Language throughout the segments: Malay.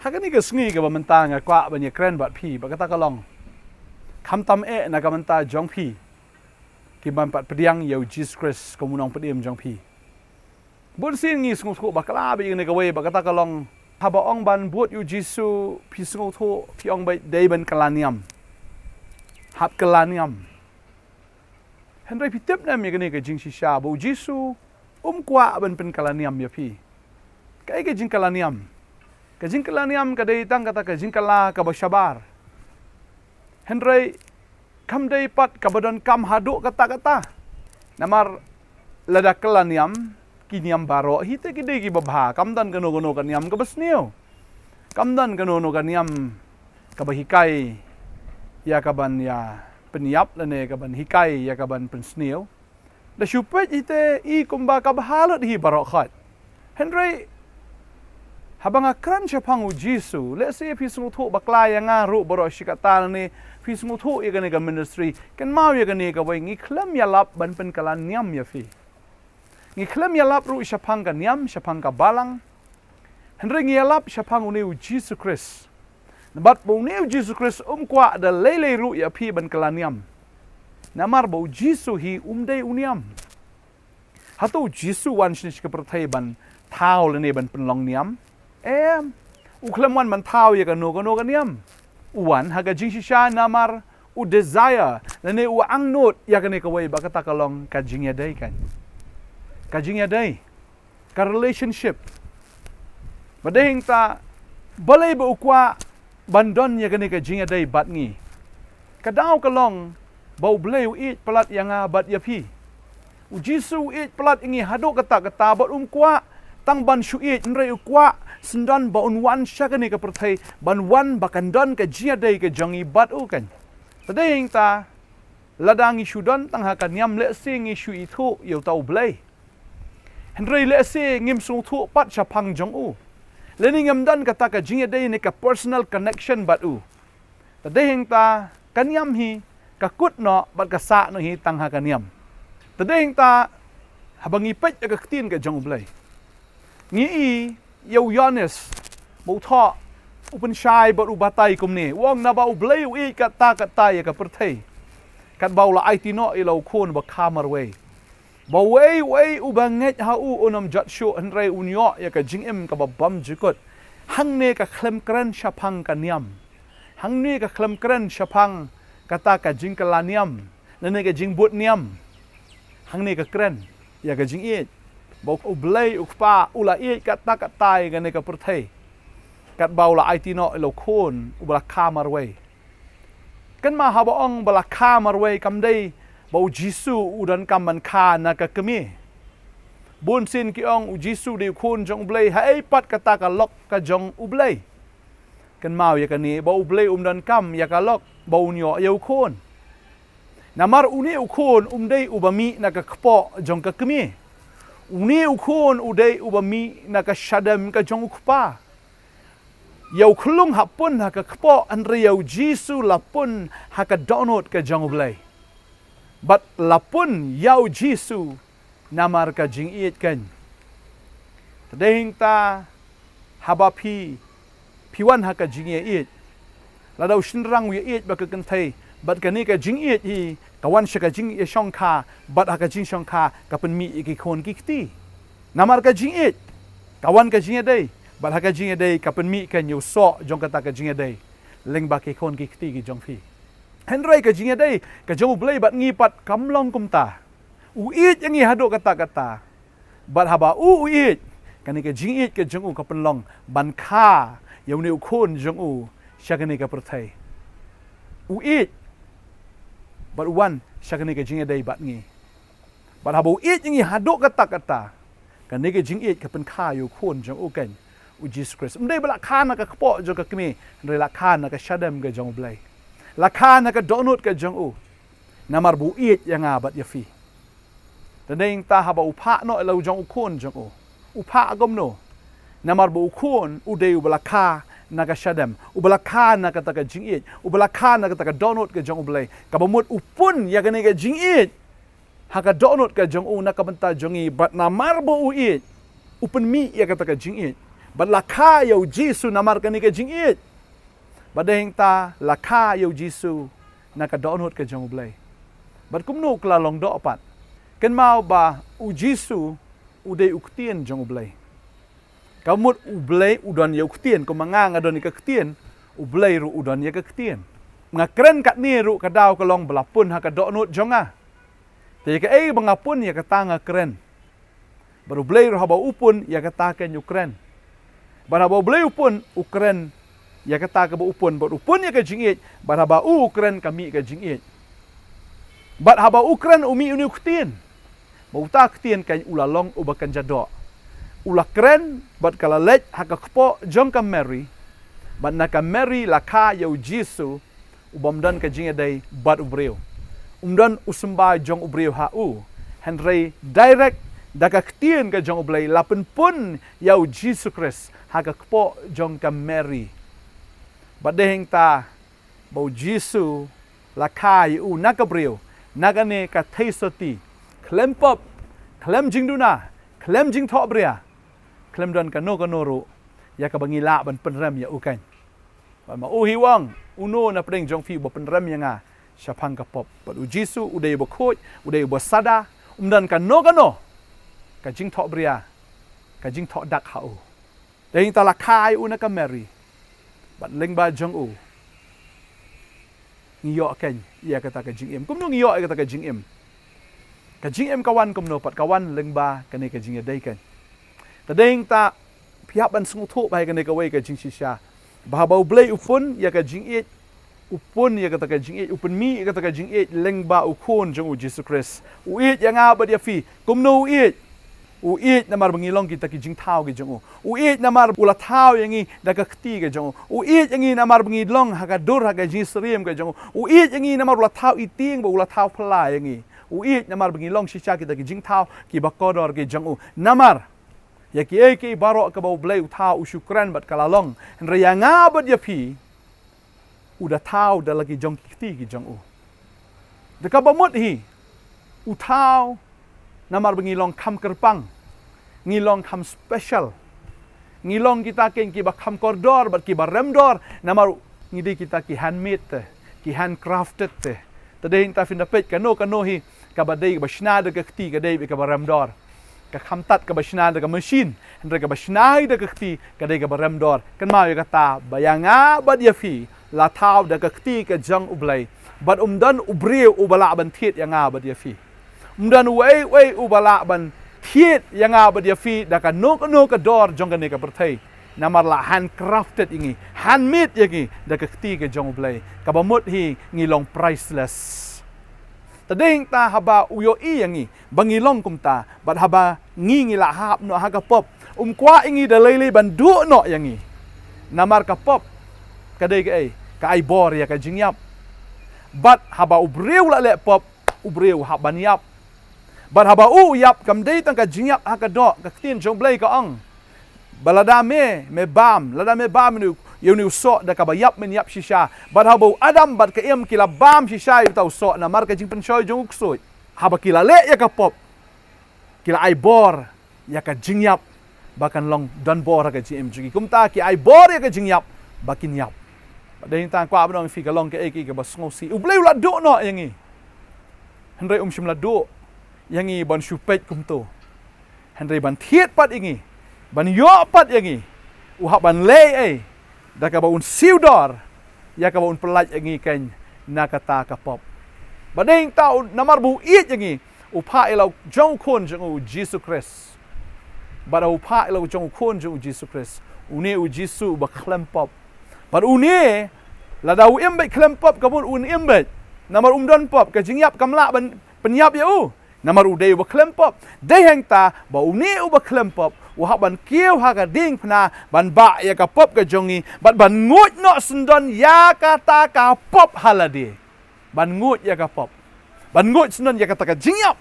Hakani ke sengi ke bamenta ngakwa banyak keren bat pi bakata kalong kham tam na kamenta jong pi ki ban pat pediang U Jesus Christ komunong pediem jong pi bun sin ngi sungu thu bakala bi ne kawe bakata kalong haba ong ban buat U Jisu pi sungu thu pi ong bai dei ban kalaniam hab kalaniam Henry pi tip na mi ke jing shisha bu Jisu kwa ban pen kalaniam ya pi kai ke jing kalaniam Kajingkala niam kadai tang kata kajingkala kabasyabar. Henry kam dai pat kabadon kam haduk kata-kata. Namar ladakala niam kiniam baro hite kidai ki babha kamdan kano kan niam kabasniu. Kamdan kano kan niam kabahikai ya kaban ya peniap lane kaban hikai ya kaban pensniu. Da syupet hite I kumba kabahalot hi baro khat. Henry habang akran siya pang U Jisu, let's say pisung thu baklaya nga ru baro shikatan ni pisung thu igani ka ministry kan mau igani ka way ngiklam yalap ban pen kalan niam ya fi ngiklam yalap ru siya pang ka niam siya pang ka balang henry ngiyalap siya pang uni U Jisu Christ nabat bo uni U Jisu Christ kwa da lele ru ya fi ban kalan niam namar bo Jisu hi day uniam Hato Jisu wan shnish ka perthai ban thao lene ban penlong niam uklam wan man thao ya kano kan niam uwan haga jing shisha namar u desire lane u angnot ya kane kawai bakata kalong kajing ya dai kan kajing ya dai ka relationship badeng ta balai ba ukwa bandon ya kane kajing ya dai bat ngi kadaw kalong bau blay u it palat yang bat ya pi U Jisu it palat ingi hado kata bat kwa tang ban syuit nrai ukwa sendan ba unwan syakani ka perthai ban wan bakandon ka jia dai ka jangi bat u kan tadeng ta ladangi syudon tang hakan yam le singi syu itu yo tau blai henry le se ngim sung thu pat chapang jong u lening ngam dan kata ka jia dai ne ka personal connection bat u tadeng ta kanyam hi ka kut no bat ka sa no hi tang hakan yam tadeng ta habangi pet ka tin ka jong blai Ngi yo Johannes mo tha upen shai bat u batai kumni wong na ba u blai u kata ya ka perthai kat bau la IT no ilo khon ba khamar we ba we u banget ha u onom jat shu henry unyo ya ka jingem ka ba bam jikot hangne ka khlem kran shapang ka niam hangne ka khlem kran shapang kata ka jingkala niam nane ka jingbut niam hangne ka kran ya ka jingit bau ublay ukpa ula i kata gane ka perthai kat bau la IT no ilo khon ubla khamar we kan ma habaong bala khamar we kamdai bau Jisu udan kaman kha na ka kemi bun sin ki ong U Jisu de khon jong ublay hai pat kata ka lok ka jong ublay kan mau ya kani bau ublay dan kam ya ka lok bau nyo ya khon namar uni khon dei ubami na ka khpo jong ka kemi Uni ukon udai ubami naka shadam ka jong ukpa. Yau khulung hapun haka kpo andre yau Jisu lapun haka donot ka jong ublay. But lapun yau Jisu namar ka jing iit kan. Tadeng ta haba piwan haka jing iit. Ladau shinrang wi iit baka kantai. But kani ka jing iit hi kawan siya ka jing isyong ka, bat haka jing syong ka, kapan mi ikikon kikti. Namar ka jing it, kawan ka jing day, bat haka jing day, kapan mi kan yu so, jong kata ka jing day, leng ba kikon kikti ki jong fi. Henry ka jing day, ka jong ublay bat ngipat kamlong kumta. Uit yang ihado kata-kata, bat haba uit, kani ka jing it ka jong u kapan long, ban ka, yaw ni ukon jong u, siya kani ka pertay. Uit, but one siya kanika jing day bat ngi but habo it ngi hado kata kanika jing it kapen kayo khon jong uken U Jesus Christ mdai bala khana ka kpo jong ka kmi ndai la khana ka shadam ga jong blai la khana ka donut ka jong u namar bu it yang abat ya fi tadeng ta haba upha no elo jong ukhon jong u upha agom no namar bu ukhon udeu bala kha naga shadam ubala kha naga taka jing it ubala kha naga taka donut ka jong ublay kabamut upun ya gane ka jing it haka donut ka jong u nakabanta jongi but na marbo u it upun mi ya ka taka jing it Bat laka U Jisu namar ka ni ka jing it. Badeng ta laka U Jisu na ka donut ka jong ublay. Bat kumno kla long do pat. Ken mau ba U Jisu uday uktien jong ublay. Kamut ublay udon ya uktien ko mangang adon ka ktien ublay ru udon ya ka ktien. Nga kren kat ni ru ka daw ka long belapun ha ka donut jonga. Te ka bangapun ya ka tanga kren. Baru ublay ru haba upun ya ka taken ukren. Baraba ublay upun ukren ya ka ta ka ba upun but upun ya ka jingit baraba ukren kami ka jingit. Bat haba ukren umi uni uktien. Mawpdah ktien kan ulalong ubakan jado. Ula kren bat kala lej haka kpo jong ka Mary. Bat na ka Mary laka U Jisu ubamdan ka jingadai bat ubreu. Umdan usumba jong ubreu hau. Henry direct daga ktien ka jong ublay lapen pun U Jisu Christ haka kpo jong ka Mary. Badeheng ta bau Jisu lakai u nakabreu nagane ka theisoti klempop klem jingduna klem jing tho bria klem don ka no ru ya ka bangila ban penrem ya ukan ba ma hiwang uno na pring jong fi bo penrem ya nga syapang ka pop but U Jisu udai bo khoj udai bo sada umdan ka no ka jing tho bria ka jing tho dak hau dehing ta lakai u na ka Mary bat leng ba jong u ngiyok ken ia kata ka jing em kumno ngiyok kata ka jing em kawan kumno pat kawan leng ba kane ka jing dai kan tadeng ta piap ban sung thu bai kane ka wei ka jing shisha ba ba blei upun ya ka jing it upun ya kata ka jing it upun mi kata ka jing it leng ba u khon jong U Jisu Christ u it yang a ba dia fi kumno u it namar bangilong kita ki jing thau ki jong u it namar ula thau yangi daga khti ke jong u it yangi namar bangilong haka dur haka jisriem ke jong u it yangi namar ula thau iting ba ula thau phla yangi u it namar bangilong shisha kita ki jing thau ki bakodor ke jong u namar ya ki baro ka ba blai u thau u syukran bat kalalong henre yanga ba dia pi udah thau da lagi jong khti ki jong u deka ba mut hi u thau namar bangilong kham kerpang ngilong kham special ngilong kita ken ki ba kham koridor bat ki ba remdor namar ngidi kita ki handmade te ki handcrafted te tadei ta fin da pet kano hi ka ba dei ba shna de khti ka dei ka ba remdor ka kham tat ka ba shna de ka machine andre ka ba shna de khti ka dei ka ba remdor kan ma ya kata bayanga ba dia fi la thau de khti ka jang ublai bat umdan ubreu ubala ban thiet yanga ba dia fi umdan wei ubala ban thiet yang ba dia fi da ka no ka dor jong ka ne ka perthai namar la handcrafted ingi handmade yangi da ka khti ka jong blai ka ba mut hi ngilong priceless tadeng ta haba uyo i yangi bangilong kumta bat haba ngi la hap no ha ka pop kwa ingi da lele ban du no yangi namar ka pop ka dei ka ai bor ya ka jingyap bat haba ubreu la le pop ubreu haban yap bat haba yap kam dei tang ka jingyap ha ka do ka tin jong blai ka ang balada me bam lada me bam nu yu nu so da ka ba yap men yap shisha bat haba adam bat ka em kila bam shisha yu tau so na mar ka jing pen shoy jong uksoi haba kila le ya ka pop kila ai bor ya ka jingyap bakan long dan bor ka jim jugi kumta ki ai bor ya ka jingyap bakin yap dei tang kwa ba fi ka long ka ka ba ngosi u blai la do no yangi henry shim la do yangi ban syupet kumto henry ban thiet pat ingi ban yo pat yangi hak ban le da ka ba un siudor ya ka ba un pelaj yangi ken na kata ka pop badeng tau namar bu it yangi upha elo jong khon jong U Jisu Christ bara upha elo jong khon jong U Jisu Christ une U Jisu ba klem pop bar une la dau embe klem pop ka bun un embe namar don pop ka jingyap kamla ban penyap ya namar udai ba klempop dei hang ta ba uni ba klempop wa ban kieu ha ka ding phna ban ba ya ka pop ka jongi ban ngut no sundon ya ka ta ka pop halade ban ngut ya ka pop ban ngut sundon ya ka ta ka jingyap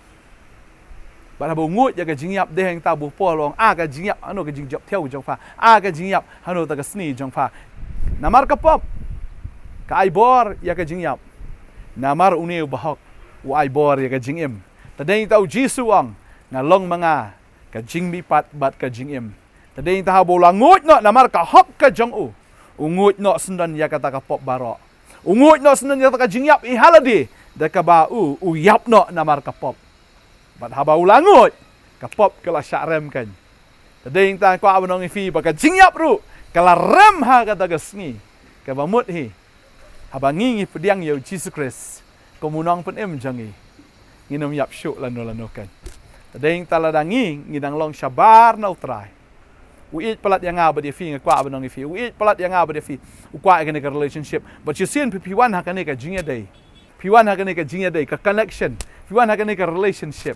ban ba ngut ya ka jingyap dei hang ta bu polong ka jingyap ano ka jingyap theo jong fa ka jingyap ano ta ka sni jong fa namar ka pop ka ai bor ya ka jingyap namar uni ba hok wa ai bor ya ka jingim tadeng tau Jisu ang nga long mga ka jing mi pat bat ka jing im Tadi yang tahu bola ngut nak namar ka hok ka jong u. Ungut nak sendan ya kata ka pop barok. Ungut nak sendan ya kata ka jingyap I haladi. Deka ba u yap nak namar ka pop. Bat haba ulang ngut ka pop kala syarem kan. Tadi yang tahu ko abang ifi baka jingyap ru kala rem ha kata ka sngi. Ka ba mut hi. Haba ngi pediang ya Jesus Christ. Komunang pun jangi. Nginum yap syuk lano kan. Tadi yang taladangi ngidang long syabar na utrai. Uit pelat yang ngaba dia fi ngakwa abanong ifi. Uit pelat yang ngaba dia fi. Ukwa ikane ka relationship. But you see piwan hakane ka jingya day. Piwan hakane ka jingya day ka connection. Piwan hakane ka relationship.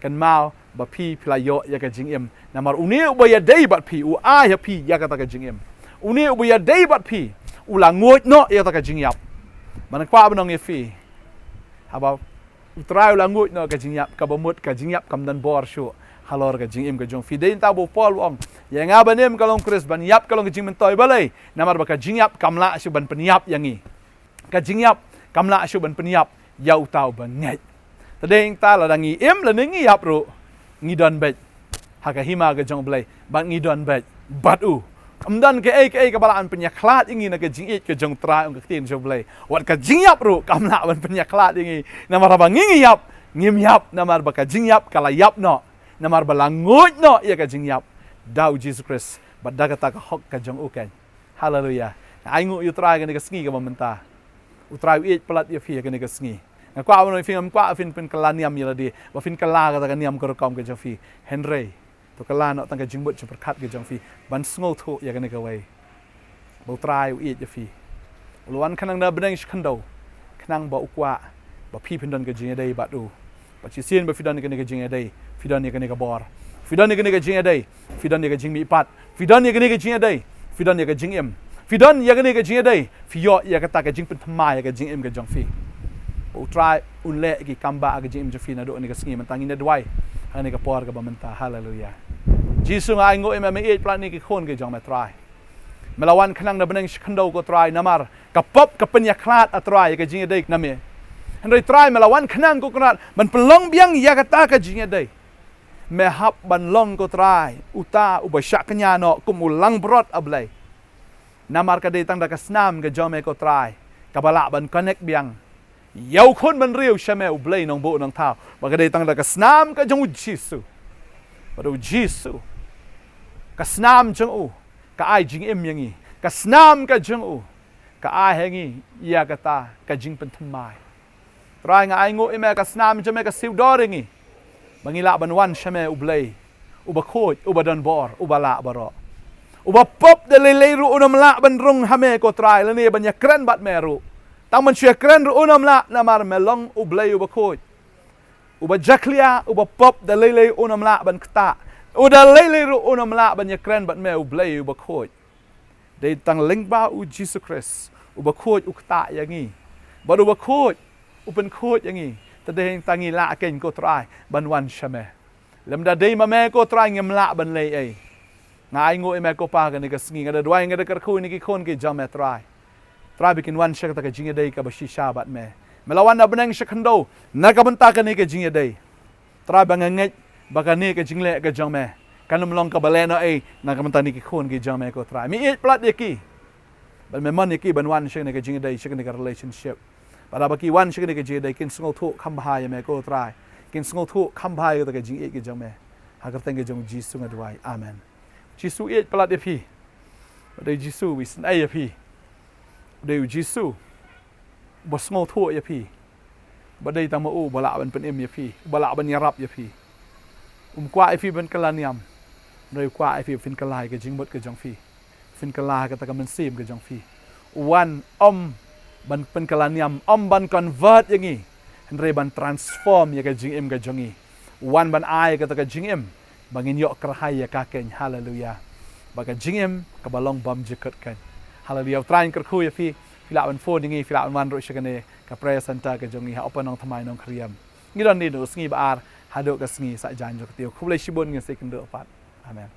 Kan mau ba pi playo ya ka jingem. Namar uni ubaya day bat pi u a ya pi ya kata ka jingem. Uni ubaya day bat pi ulang ngot no ya kata ka jingyap. Manakwa abanong ifi. Haba utrai ulang ngot no ka jingyap ka bamut ka jingyap kam dan bor syu. Halor ka jingim ka jong fi dein tabo pol wong yang abanem kalong Chris ban yap kalong jing mentoy balai namar ba ka jingyap kamla syu ban peniap yangi ka jingyap kamla syu ban peniap yau tau ban ngai tadeng ta la dangi em la ningi yap ro ngidon bet haka hima ka jong balai ban ngidon bet batu amdan ke ai ka balaan penyaklat ingi na ka jingit ka jong tra ong ka tin jong balai wat ka jingyap ro kamla ban penyaklat ingi namar ba ngingi yap ngim yap namar ba ka jingyap kala yap no namar balangut no ia ka jingyap dau Jesus Christ badda kata ka hok ka jong uken haleluya ai ngu utrai ka ni ka sngi ka mamenta utrai it pelat ia fi ka ni ka sngi ngakwa no fi ngam kwa fin pen kala niam ya di ba fin kala ka ka niam ko kom ka jong fi henry to kala no tang ka jingbut chu perkat ka jong fi ban sngo thu ia ka ni ka wei ba utrai it ya fi luan kanang na benang skandau kanang ba ukwa ba pi pendon ka jing dai ba du ba chi sien ba fidan ka ni ka jing dai Fidan ni kene ka bor. Fidan ni kene ka jing adai. Fidan ni ka jing mi pat. Fidan ni kene ka jing adai. Fidan ni ka jing em. Fidan ya kene ka jing adai. Fiyo ya kata ka jing pentma ya ka jing em ka jong fi. O try unle ki kamba ka jing em jong fi na do ni ka singi mentangin na duai. Ani ka por ka ba menta. Hallelujah. Jisu nga ngo em me plan ni ki khon ka jong ma try. Melawan kanang na benang skandau ko try namar. Kapop ka penyaklat atry ka jing adai na me. Henry try melawan kanang ko kunat ban pelong biang ya kata ka jing adai. Mehap ban long ko try uta ubasyak kanya no kumulang brot ablay namar ka detang da kasnam ka jome ko try kabala ban connect biang yau khon ban riu shame ublay nong bo nong tao baka detang da kasnam ka jong U Jisu bado U Jisu kasnam jong u ka ai jing em yangi kasnam ka jong u ka ai hengi ya kata ka jing pentmai try nga ai ngo ime kasnam jome ka siu doringi Mangila banwan syame ublay ubakhoy ubadan bor ubala baro ubapop delelay ru unam la banrung hame ko try lani banya kren bat meru tang man syek kren ru unam la namar melong ublay ubakhoy ubajaklia ubapop delelay unam la ban kta udalelay ru unam la banya kren bat me ublay ubakhoy dei tang lingba U Jesus Christ ubakhoy ukta yangi bad ubakhoy upen khoy yangi tadeng tangi la ken ko try banwan syame lemda dei mame ko try ngem la ban lei ai ngai ngo me ko pa ka ni ka sngi ngada dwai ngada kar khu ni ki khon ki jam try bikin wan syak ta ka jinga dei ka ba shisha bat me melawan na benang syakando na ka benta ka ni ka jinga dei try banganget baka ni ka jingle ka jam me kanum long ka baleno ai na ka benta ni ki khon ki jam ko try mi it plat ki ban me man ki banwan syak ni ka jinga dei syak ni ka relationship pada baki wan syek ni ke jeda kin sngo thu kham bhai me ko try kin sngo thu kham bhai ko ke jing e ke jong me hagar teng ke jong Jisu ngadwai amen Jisu e plat de phi de Jisu wi sn ai phi de Jisu bo sngo thu ye phi ba de tang ma u bala ban pen em ye phi bala ban yarap ye phi kwa ai phi ban kala niam noi kwa ai phi fin kala ke jing bot ke jong phi fin kala ka ta ka man sim ke jong phi wan ban pen kala niam ban convert yangi henry ban transform ya ka jing em ka jongi wan ban ai ka ta ka jing em bangin yo krahai ya ka ken hallelujah baka jing em ka balong bam jikot kan hallelujah train ker khu ya fi fila ban phone yangi fila ban ro shikane ka prayer center ka jongi ha open Nongthymmai Nongkhryiem ngi don ni no sngi ba ar hado ka sngi sa jan jo tiu khulai shibon ngi second do pat amen